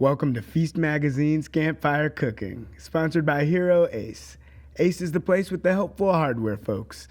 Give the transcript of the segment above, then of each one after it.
Welcome to Feast Magazine's Campfire Cooking, sponsored by Hero Ace. Ace is the place with the helpful hardware, folks.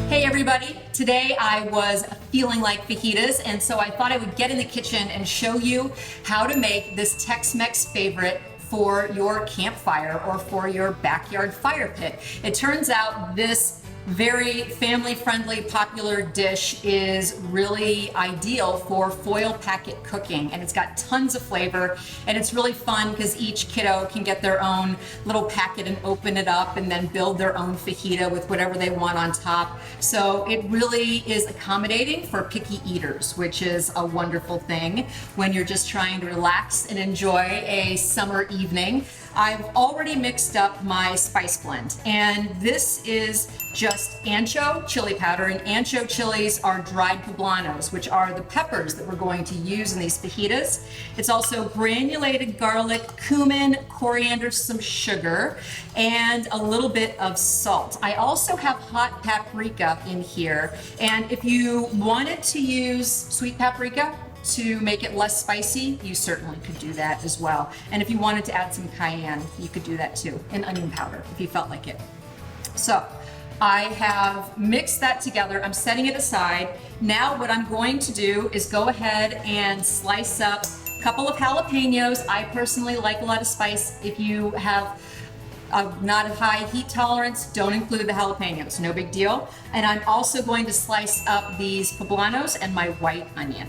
Hey everybody, today I was feeling like fajitas, and so I thought I would get in the kitchen and show you how to make this Tex Mex favorite for your campfire or for your backyard fire pit. It turns out this very family-friendly, popular dish is really ideal for foil packet cooking, and it's got tons of flavor, and it's really fun because each kiddo can get their own little packet and open it up and then build their own fajita with whatever they want on top. So it really is accommodating for picky eaters, which is a wonderful thing when you're just trying to relax and enjoy a summer evening. I've already mixed up my spice blend, and this is just ancho chili powder, and ancho chilies are dried poblanos, which are the peppers that we're going to use in these fajitas. It's also granulated garlic, cumin, coriander, some sugar, and a little bit of salt. I also have hot paprika in here, and if you wanted to use sweet paprika to make it less spicy, you certainly could do that as well. And if you wanted to add some cayenne, you could do that too, and onion powder if you felt like it. So I have mixed that together. I'm setting it aside. Now what I'm going to do is go ahead and slice up a couple of jalapenos. I personally like a lot of spice. If you have not a high heat tolerance, don't include the jalapenos, no big deal. And I'm also going to slice up these poblanos and my white onion.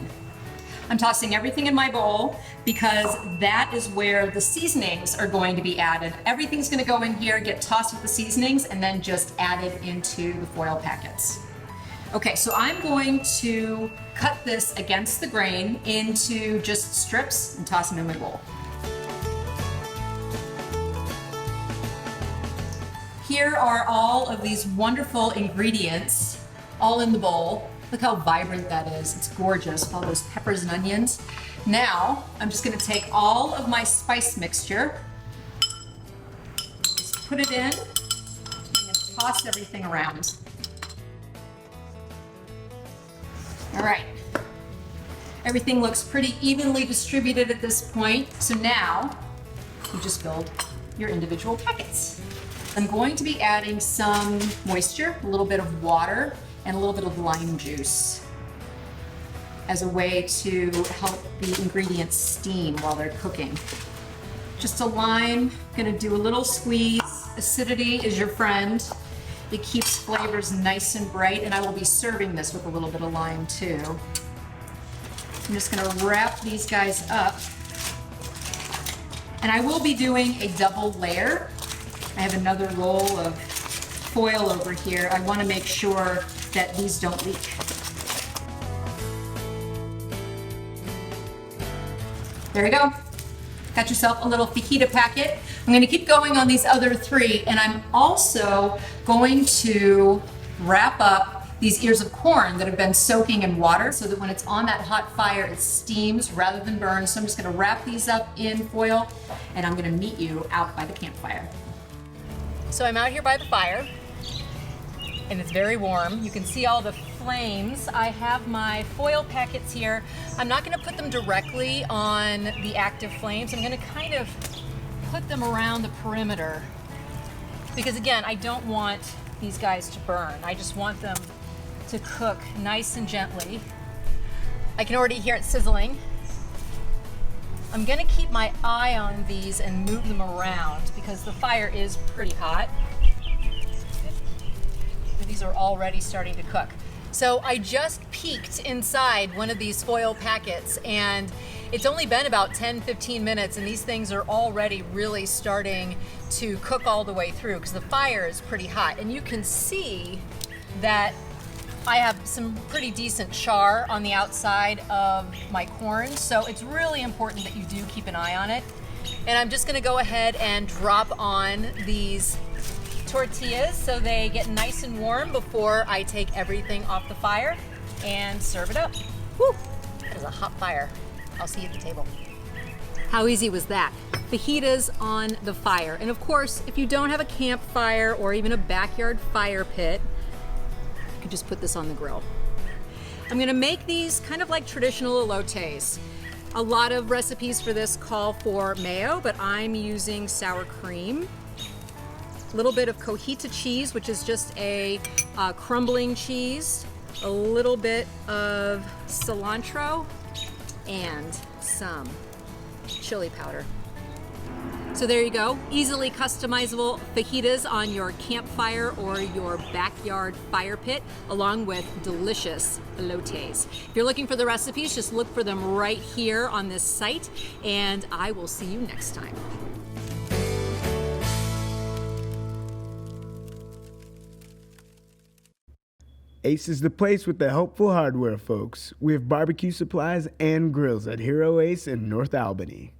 I'm tossing everything in my bowl because that is where the seasonings are going to be added. Everything's going to go in here, get tossed with the seasonings, and then just added into the foil packets. Okay, so I'm going to cut this against the grain into just strips and toss them in my bowl. Here are all of these wonderful ingredients all in the bowl. Look how vibrant that is. It's gorgeous, all those peppers and onions. Now, I'm just gonna take all of my spice mixture, just put it in, and toss everything around. All right. Everything looks pretty evenly distributed at this point. So now, you just build your individual packets. I'm going to be adding some moisture, a little bit of water, and a little bit of lime juice as a way to help the ingredients steam while they're cooking. Just a lime, gonna do a little squeeze. Acidity is your friend. It keeps flavors nice and bright, and I will be serving this with a little bit of lime too. I'm just gonna wrap these guys up. And I will be doing a double layer. I have another roll of foil over here. I wanna make sure that these don't leak. There you go. Got yourself a little fajita packet. I'm gonna keep going on these other three, and I'm also going to wrap up these ears of corn that have been soaking in water so that when it's on that hot fire, it steams rather than burns. So I'm just gonna wrap these up in foil, and I'm gonna meet you out by the campfire. So I'm out here by the fire, and it's very warm. You can see all the flames. I have my foil packets here. I'm not gonna put them directly on the active flames. I'm gonna kind of put them around the perimeter because again, I don't want these guys to burn. I just want them to cook nice and gently. I can already hear it sizzling. I'm gonna keep my eye on these and move them around because the fire is pretty hot. These are already starting to cook. So I just peeked inside one of these foil packets, and it's only been about 10-15 minutes, and these things are already really starting to cook all the way through because the fire is pretty hot. And you can see that I have some pretty decent char on the outside of my corn, so it's really important that you do keep an eye on it. And I'm just gonna go ahead and drop on these tortillas so they get nice and warm before I take everything off the fire and serve it up. Woo, that is a hot fire. I'll see you at the table. How easy was that? Fajitas on the fire. And of course, if you don't have a campfire or even a backyard fire pit, you could just put this on the grill. I'm gonna make these kind of like traditional elotes. A lot of recipes for this call for mayo, but I'm using sour cream. A little bit of cojita cheese, which is just a crumbling cheese. A little bit of cilantro and some chili powder. So there you go, easily customizable fajitas on your campfire or your backyard fire pit, along with delicious elotes. If you're looking for the recipes, just look for them right here on this site, and I will see you next time. Ace is the place with the helpful hardware, folks. We have barbecue supplies and grills at Hero Ace in North Albany.